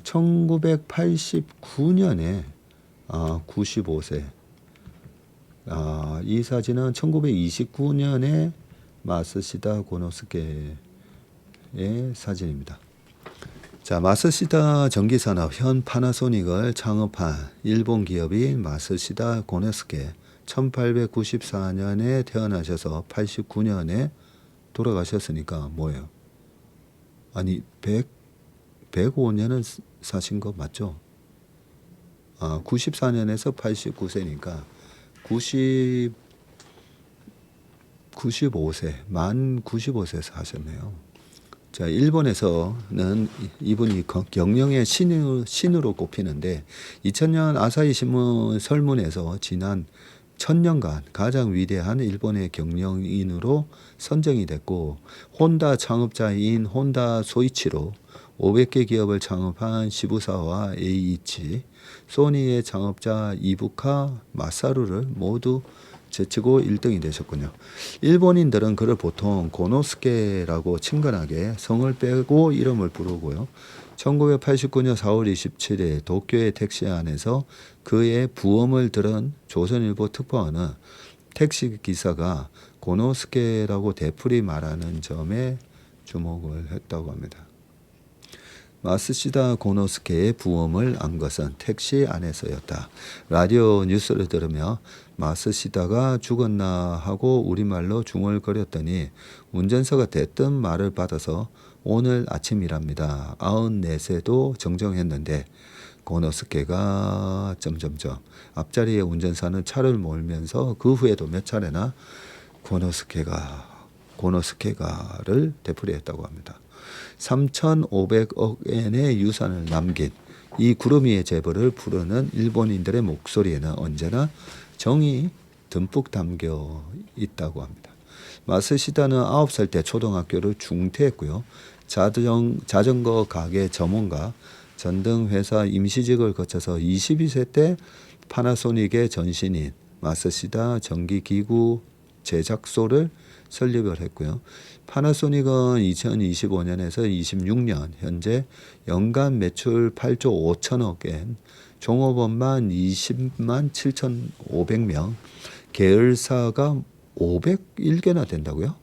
1989년에 95세. 이 사진은 1929년에 마쓰시다 고노스케의 사진입니다. 자, 마쓰시다 전기산업 현 파나소닉을 창업한 일본 기업인 마쓰시다 고노스케. 1894년에 태어나셔서 89년에 돌아가셨으니까 뭐예요? 아니 105년은 사신 거 맞죠? 94년에서 89세니까 95세, 만 95세 사셨네요. 자, 일본에서는 이분이 경영의 신으로 꼽히는데 2000년 아사히 신문 설문에서 지난 1000년간 가장 위대한 일본의 경영인으로 선정이 됐고, 혼다 창업자인 혼다 소이치로 500개 기업을 창업한 시부사와 에이이치, 소니의 창업자 이부카 마사루를 모두 제치고 1등이 되셨군요. 일본인들은 그를 보통 고노스케라고 친근하게 성을 빼고 이름을 부르고요. 1989년 4월 27일 도쿄의 택시 안에서 그의 부엄을 들은 조선일보 특파원은 택시 기사가 고노스케라고 되풀이 말하는 점에 주목을 했다고 합니다. 마쓰시다 고노스케의 부엄을 안 것은 택시 안에서였다. 라디오 뉴스를 들으며 마쓰시다가 죽었나 하고 우리말로 중얼거렸더니 운전사가 대뜸 말을 받아서 오늘 아침이랍니다. 94세도 정정했는데 고노스케가 앞자리의 운전사는 차를 몰면서 그 후에도 몇 차례나 고노스케가를 되풀이했다고 합니다. 3,500억 엔의 유산을 남긴 이 구름이의 재벌을 부르는 일본인들의 목소리에는 언제나 정이 듬뿍 담겨 있다고 합니다. 마쓰시다는 9살 때 초등학교를 중퇴했고요. 자전거 가게 점원과 전등회사 임시직을 거쳐서 22세 때 파나소닉의 전신인 마쓰시다 전기기구 제작소를 설립을 했고요. 파나소닉은 2025년에서 26년 현재 연간 매출 8조 5천억 엔, 종업원만 20만 7,500명, 계열사가 501개나 된다고요?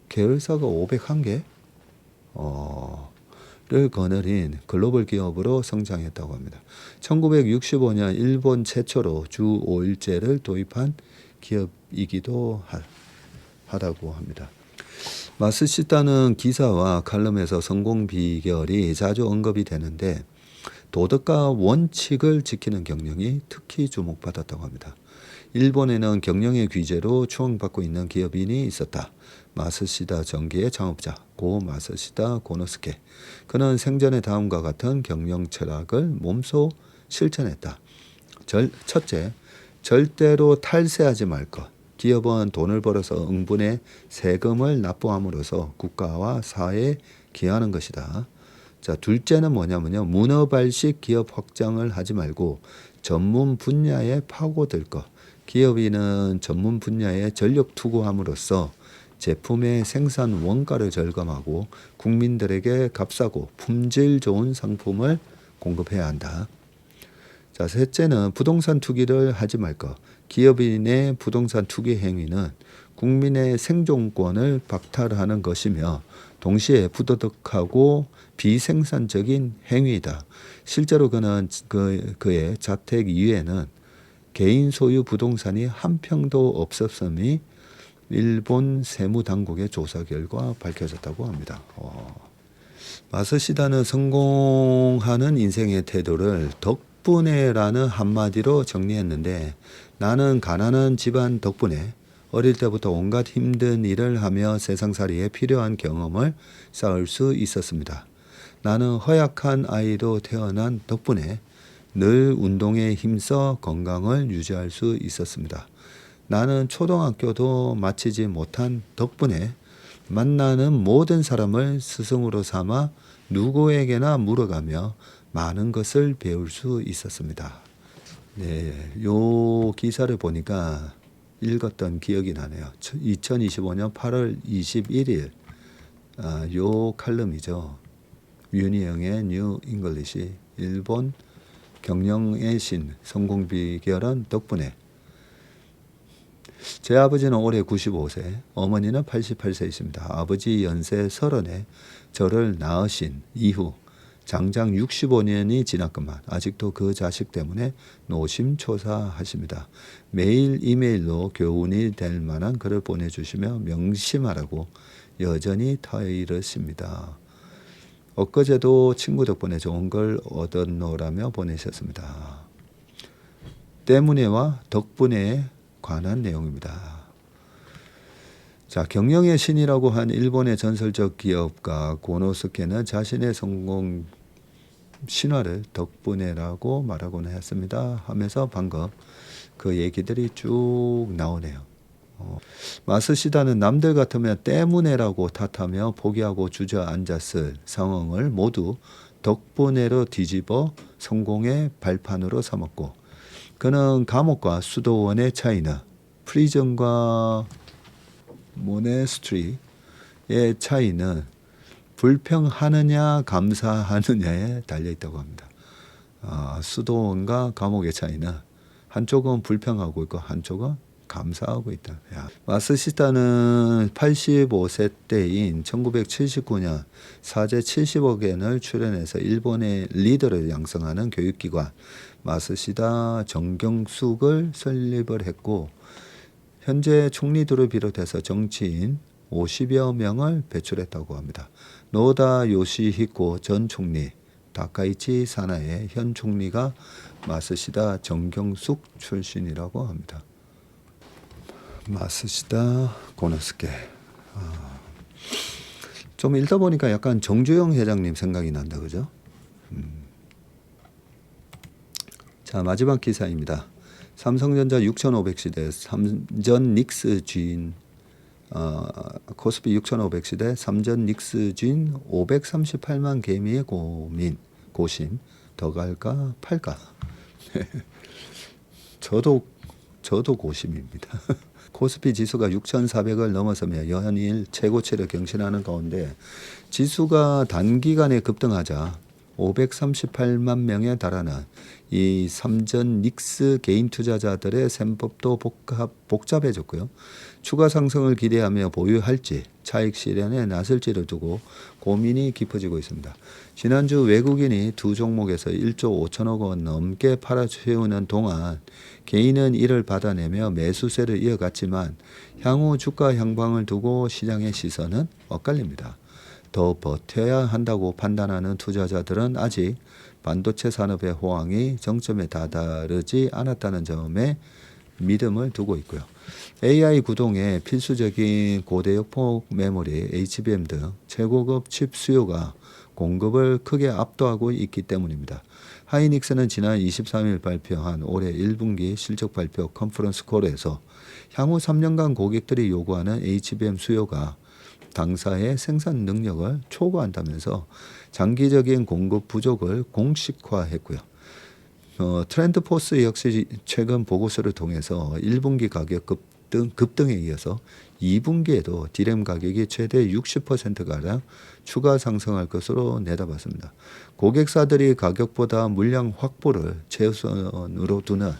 계열사가 501개? 를 거느린 글로벌 기업으로 성장했다고 합니다. 1965년 일본 최초로 주 5일제를 도입한 기업이기도 하다고 합니다. 마쓰시다는 기사와 칼럼에서 성공 비결이 자주 언급이 되는데 도덕과 원칙을 지키는 경영이 특히 주목받았다고 합니다. 일본에는 경영의 귀재로 추앙받고 있는 기업인이 있었다. 마쓰시다 전기의 창업자 고 마쓰시다 고노스케. 그는 생전에 다음과 같은 경영 철학을 몸소 실천했다. 첫째, 절대로 탈세하지 말 것. 기업은 돈을 벌어서 응분의 세금을 납부함으로써 국가와 사회에 기여하는 것이다. 자, 둘째는 뭐냐면요. 문어발식 기업 확장을 하지 말고 전문 분야에 파고들 것. 기업인은 전문 분야에 전력 투구함으로써 제품의 생산 원가를 절감하고 국민들에게 값싸고 품질 좋은 상품을 공급해야 한다. 자, 셋째는 부동산 투기를 하지 말 것. 기업인의 부동산 투기 행위는 국민의 생존권을 박탈하는 것이며 동시에 부도덕하고 비생산적인 행위이다. 실제로 그는 그의 자택 이외에는 개인 소유 부동산이 한 평도 없었음이 일본 세무당국의 조사 결과 밝혀졌다고 합니다. 마스시다는 성공하는 인생의 태도를 덕분에라는 한마디로 정리했는데, 나는 가난한 집안 덕분에 어릴 때부터 온갖 힘든 일을 하며 세상살이에 필요한 경험을 쌓을 수 있었습니다. 나는 허약한 아이로 태어난 덕분에 늘 운동에 힘써 건강을 유지할 수 있었습니다. 나는 초등학교도 마치지 못한 덕분에 만나는 모든 사람을 스승으로 삼아 누구에게나 물어가며 많은 것을 배울 수 있었습니다. 네, 요 기사를 보니까 읽었던 기억이 나네요. 2025년 8월 21일 요 칼럼이죠. 윤희영의 뉴 잉글리시, 일본 경영의 신, 성공 비결은 덕분에. 제 아버지는 올해 95세, 어머니는 88세이십니다. 아버지 연세 30에 저를 낳으신 이후 장장 65년이 지났건만 아직도 그 자식 때문에 노심초사하십니다. 매일 이메일로 교훈이 될 만한 글을 보내주시며 명심하라고 여전히 타이르십니다. 엊그제도 친구 덕분에 좋은 걸 얻었노라며 보내셨습니다. 때문에와 덕분에 관한 내용입니다. 자, 경영의 신이라고 한 일본의 전설적 기업가 고노스케는 자신의 성공 신화를 덕분에라고 말하곤 했습니다. 하면서 방금 그 얘기들이 쭉 나오네요. 마스시다는 남들 같으면 때문에라고 탓하며 포기하고 주저앉았을 상황을 모두 덕분에로 뒤집어 성공의 발판으로 삼았고, 그는 감옥과 수도원의 차이는 프리즌과 모네스트리의 차이는 불평하느냐 감사하느냐에 달려있다고 합니다. 수도원과 감옥의 차이는 한쪽은 불평하고 있고 한쪽은 감사하고 있다. 마스시다는 85세 때인 1979년 사제 70억 엔을 출연해서 일본의 리더를 양성하는 교육기관 마스시다 정경숙을 설립을 했고, 현재 총리들을 비롯해서 정치인 50여 명을 배출했다고 합니다. 노다 요시히코 전 총리, 다카이치 사나의 현 총리가 마스시다 정경숙 출신이라고 합니다. 마스시다 고노스케. 좀 읽다 보니까 약간 정주영 회장님 생각이 난다, 그죠? 자, 마지막 기사입니다. 삼성전자 6,500시대 삼전 닉스 주인, 코스피 6,500시대 삼전 닉스 주인 538만 개미의 고심, 더 갈까 팔까? 저도 고심입니다. 코스피 지수가 6,400을 넘어서며 연일 최고치를 경신하는 가운데 지수가 단기간에 급등하자 538만 명에 달하는 이 삼전 닉스 개인 투자자들의 셈법도 복잡해졌고요. 추가 상승을 기대하며 보유할지 차익 실현에 나설지를 두고 고민이 깊어지고 있습니다. 지난주 외국인이 두 종목에서 1조 5천억 원 넘게 팔아채우는 동안 개인은 이를 받아내며 매수세를 이어갔지만 향후 주가 향방을 두고 시장의 시선은 엇갈립니다. 더 버텨야 한다고 판단하는 투자자들은 아직 반도체 산업의 호황이 정점에 다다르지 않았다는 점에 믿음을 두고 있고요. AI 구동에 필수적인 고대역폭 메모리, HBM 등 최고급 칩 수요가 공급을 크게 압도하고 있기 때문입니다. 하이닉스는 지난 23일 발표한 올해 1분기 실적 발표 컨퍼런스 콜에서 향후 3년간 고객들이 요구하는 HBM 수요가 당사의 생산 능력을 초과한다면서 장기적인 공급 부족을 공식화했고요. 트렌드포스 역시 최근 보고서를 통해서 1분기 가격 급등에 이어서 2분기에도 디램 가격이 최대 60%가량 추가 상승할 것으로 내다봤습니다. 고객사들이 가격보다 물량 확보를 최우선으로 두는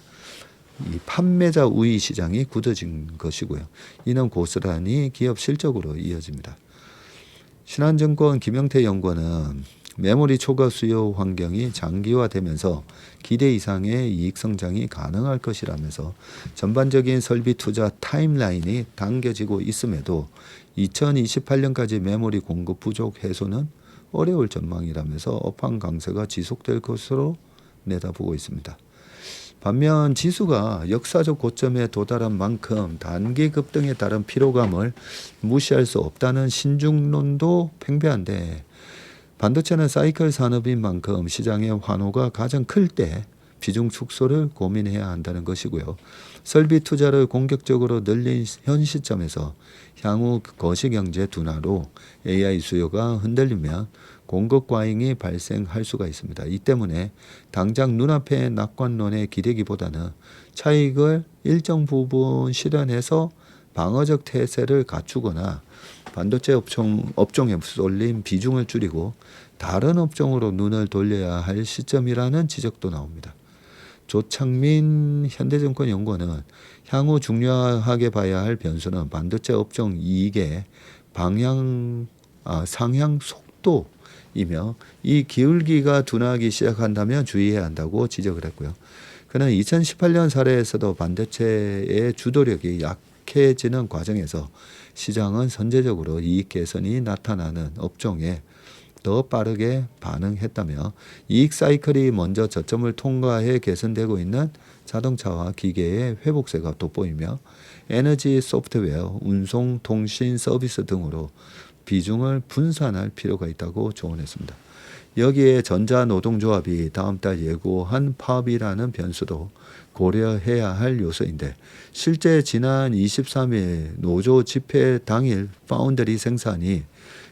이 판매자 우위 시장이 굳어진 것이고요. 이는 고스란히 기업 실적으로 이어집니다. 신한증권 김영태 연구원은 메모리 초과 수요 환경이 장기화되면서 기대 이상의 이익 성장이 가능할 것이라면서 전반적인 설비 투자 타임라인이 당겨지고 있음에도 2028년까지 메모리 공급 부족 해소는 어려울 전망이라면서 업황 강세가 지속될 것으로 내다보고 있습니다. 반면 지수가 역사적 고점에 도달한 만큼 단기 급등에 따른 피로감을 무시할 수 없다는 신중론도 팽배한데, 반도체는 사이클 산업인 만큼 시장의 환호가 가장 클 때 비중 축소를 고민해야 한다는 것이고요. 설비 투자를 공격적으로 늘린 현 시점에서 향후 거시경제 둔화로 AI 수요가 흔들리면 공급 과잉이 발생할 수가 있습니다. 이 때문에 당장 눈앞의 낙관론에 기대기보다는 차익을 일정 부분 실현해서 방어적 태세를 갖추거나 반도체 업종에 쏠린 비중을 줄이고 다른 업종으로 눈을 돌려야 할 시점이라는 지적도 나옵니다. 조창민 현대증권 연구원은 향후 중요하게 봐야 할 변수는 반도체 업종 이익의 상향 속도이며, 이 기울기가 둔화하기 시작한다면 주의해야 한다고 지적을 했고요. 그는 2018년 사례에서도 반도체의 주도력이 약해지는 과정에서 시장은 선제적으로 이익 개선이 나타나는 업종에 더 빠르게 반응했다며, 이익 사이클이 먼저 저점을 통과해 개선되고 있는 자동차와 기계의 회복세가 돋보이며 에너지, 소프트웨어, 운송, 통신, 서비스 등으로 비중을 분산할 필요가 있다고 조언했습니다. 여기에 전자노동조합이 다음 달 예고한 파업이라는 변수도 고려해야 할 요소인데, 실제 지난 23일 노조 집회 당일 파운드리 생산이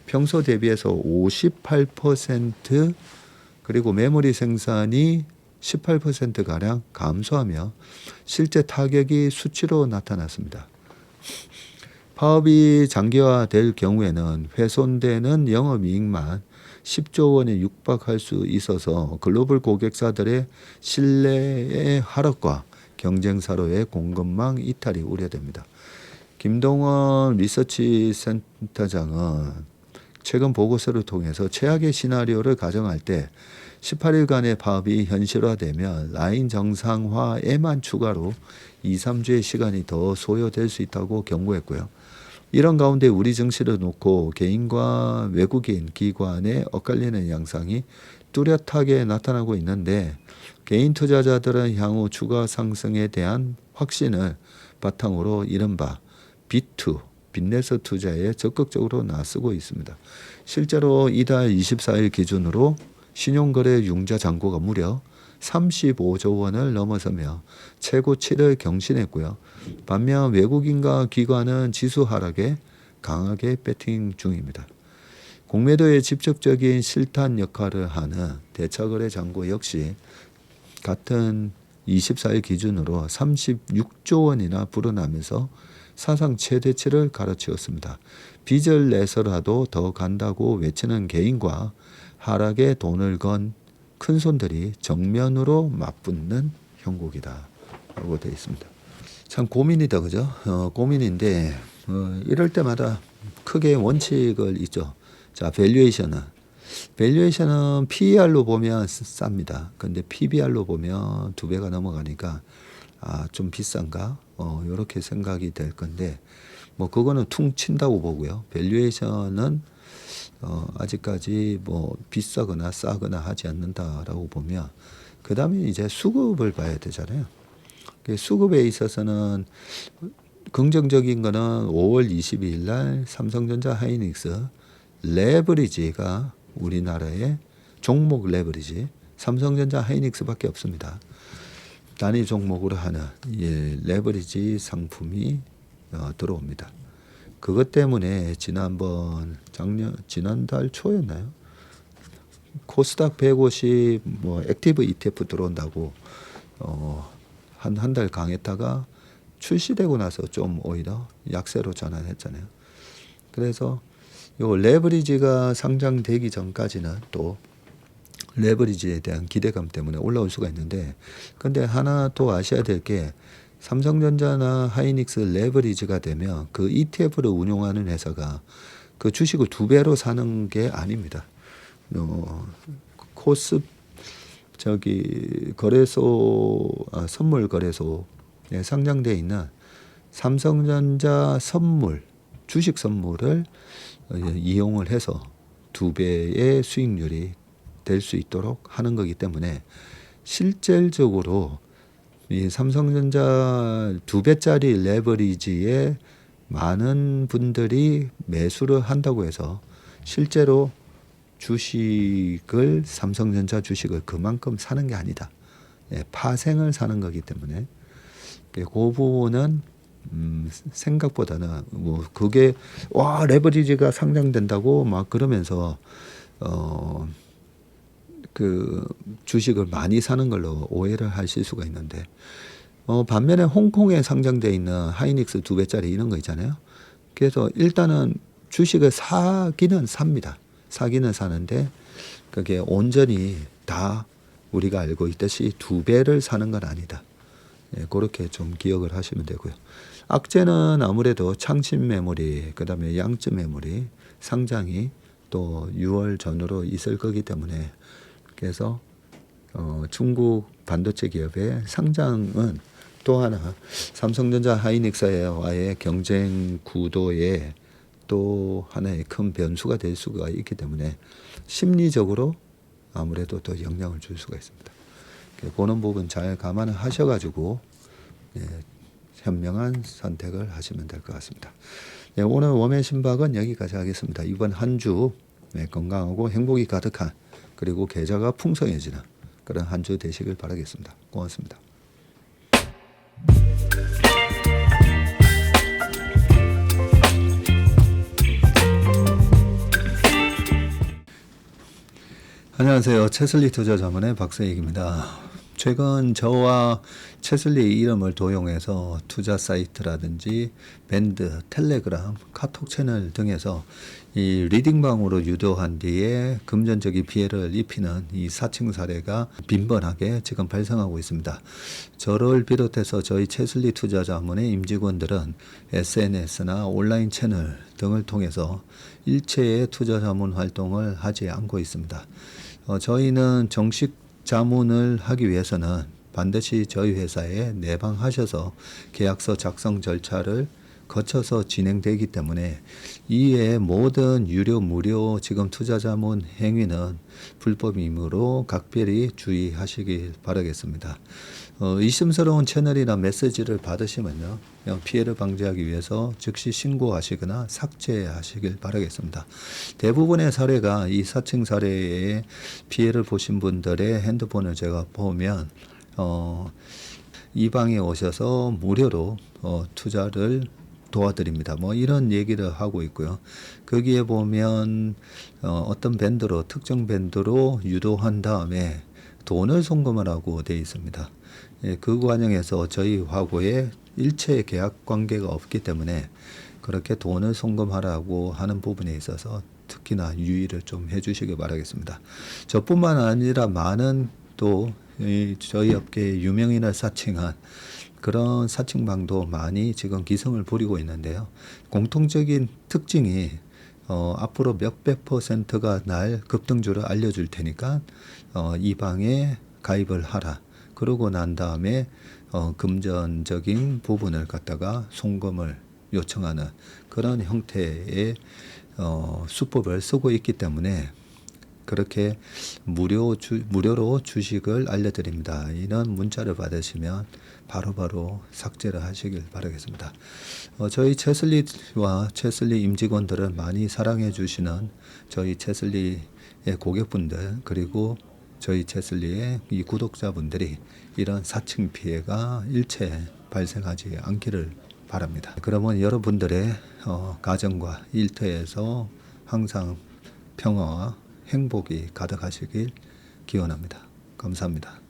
평소 대비해서 58%, 그리고 메모리 생산이 18%가량 감소하며 실제 타격이 수치로 나타났습니다. 파업이 장기화될 경우에는 훼손되는 영업이익만 10조 원에 육박할 수 있어서 글로벌 고객사들의 신뢰의 하락과 경쟁사로의 공급망 이탈이 우려됩니다. 김동원 리서치 센터장은 최근 보고서를 통해서 최악의 시나리오를 가정할 때 18일간의 파업이 현실화되면 라인 정상화에만 추가로 2, 3주의 시간이 더 소요될 수 있다고 경고했고요. 이런 가운데 우리 증시를 놓고 개인과 외국인 기관의 엇갈리는 양상이 뚜렷하게 나타나고 있는데, 개인 투자자들은 향후 추가 상승에 대한 확신을 바탕으로 이른바 B2, 빚내서 투자에 적극적으로 나서고 있습니다. 실제로 이달 24일 기준으로 신용거래 융자 잔고가 무려 35조 원을 넘어서며 최고치를 경신했고요. 반면 외국인과 기관은 지수 하락에 강하게 배팅 중입니다. 공매도의 직접적인 실탄 역할을 하는 대차거래 잔고 역시 같은 24일 기준으로 36조 원이나 불어나면서 사상 최대치를 갈아치웠습니다. 빚을 내서라도 더 간다고 외치는 개인과 하락에 돈을 건 큰손들이 정면으로 맞붙는 형국이다 라고 되어 있습니다. 참 고민이다, 그죠? 고민인데 이럴 때마다 크게 원칙을 있죠. 자, 밸류에이션은 PER로 보면 쌉니다. 근데 PBR로 보면 2배가 넘어가니까 좀 비싼가? 이렇게 생각이 될 건데, 뭐 그거는 퉁 친다고 보고요. 밸류에이션은 아직까지 뭐 비싸거나 싸거나 하지 않는다라고 보면, 그 다음에 이제 수급을 봐야 되잖아요. 수급에 있어서는 긍정적인 거는 5월 22일 날 삼성전자 하이닉스 레버리지가 우리나라의 종목 레버리지 삼성전자, 하이닉스밖에 없습니다. 단위 종목으로 하는 레버리지 상품이 들어옵니다. 그것 때문에 지난달 초였나요? 코스닥 150 액티브 ETF 들어온다고 한 달 강했다가 출시되고 나서 좀 오히려 약세로 전환했잖아요. 그래서 요 레버리지가 상장되기 전까지는 또 레버리지에 대한 기대감 때문에 올라올 수가 있는데, 근데 하나 또 아셔야 될 게 삼성전자나 하이닉스 레버리지가 되면 그 ETF를 운용하는 회사가 그 주식을 2배로 사는 게 아닙니다. 선물 거래소에 상장되어 있는 삼성전자 주식 선물을 이용을 해서 2배의 수익률이 될 수 있도록 하는 거기 때문에 실질적으로 이 삼성전자 2배짜리 레버리지에 많은 분들이 매수를 한다고 해서 실제로 삼성전자 주식을 그만큼 사는 게 아니다. 파생을 사는 거기 때문에 그 부분은 생각보다는 그게 레버리지가 상장된다고 막 그러면서 그 주식을 많이 사는 걸로 오해를 하실 수가 있는데, 반면에 홍콩에 상장되어 있는 하이닉스 2배짜리 이런 거 있잖아요. 그래서 일단은 주식을 사기는 사는데 그게 온전히 다 우리가 알고 있듯이 2배를 사는 건 아니다. 그렇게 좀 기억을 하시면 되고요. 악재는 아무래도 창신 메모리, 그다음에 양쯔 메모리 상장이 또 6월 전후로 있을 거기 때문에, 그래서 중국 반도체 기업의 상장은 또 하나 삼성전자 하이닉스와의 경쟁 구도에 또 하나의 큰 변수가 될 수가 있기 때문에 심리적으로 아무래도 더 영향을 줄 수가 있습니다. 그런 부분 잘 감안을 하셔가지고 현명한 선택을 하시면 될 것 같습니다. 오늘 웜의 신박은 여기까지 하겠습니다. 이번 한 주 건강하고 행복이 가득한, 그리고 계좌가 풍성해지는 그런 한 주 되시길 바라겠습니다. 고맙습니다. 안녕하세요. 채슬리 투자자문의 박세익입니다. 최근 저와 채슬리 이름을 도용해서 투자 사이트라든지 밴드, 텔레그램, 카톡 채널 등에서 이 리딩방으로 유도한 뒤에 금전적인 피해를 입히는 이 사칭 사례가 빈번하게 지금 발생하고 있습니다. 저를 비롯해서 저희 채슬리 투자자문의 임직원들은 SNS나 온라인 채널 등을 통해서 일체의 투자자문 활동을 하지 않고 있습니다. 저희는 정식 자문을 하기 위해서는 반드시 저희 회사에 내방하셔서 계약서 작성 절차를 거쳐서 진행되기 때문에 이외의 모든 유료, 무료 지금 투자자문 행위는 불법이므로 각별히 주의하시길 바라겠습니다. 의심스러운 채널이나 메시지를 받으시면요, 피해를 방지하기 위해서 즉시 신고하시거나 삭제하시길 바라겠습니다. 대부분의 사례가 이 사칭 사례에 피해를 보신 분들의 핸드폰을 제가 보면 이 방에 오셔서 무료로 투자를 도와드립니다. 이런 얘기를 하고 있고요. 거기에 보면 어떤 밴드로, 특정 밴드로 유도한 다음에 돈을 송금하라고 되어 있습니다. 그 과정에서 저희하고의 일체 계약 관계가 없기 때문에 그렇게 돈을 송금하라고 하는 부분에 있어서 특히나 유의를 좀 해주시기 바라겠습니다. 저뿐만 아니라 많은 또 저희 업계의 유명인을 사칭한 그런 사칭방도 많이 지금 기승을 부리고 있는데요. 공통적인 특징이 앞으로 몇백 %가 날 급등주를 알려줄 테니까 이 방에 가입을 하라. 그러고 난 다음에 금전적인 부분을 갖다가 송금을 요청하는 그런 형태의 수법을 쓰고 있기 때문에 그렇게 무료로 주식을 알려드립니다. 이런 문자를 받으시면 바로바로 삭제를 하시길 바라겠습니다. 저희 채슬리와 채슬리 임직원들을 많이 사랑해 주시는 저희 채슬리의 고객분들, 그리고 저희 채슬리의 이 구독자분들이 이런 사칭 피해가 일체 발생하지 않기를 바랍니다. 그러면 여러분들의 가정과 일터에서 항상 평화와 행복이 가득하시길 기원합니다. 감사합니다.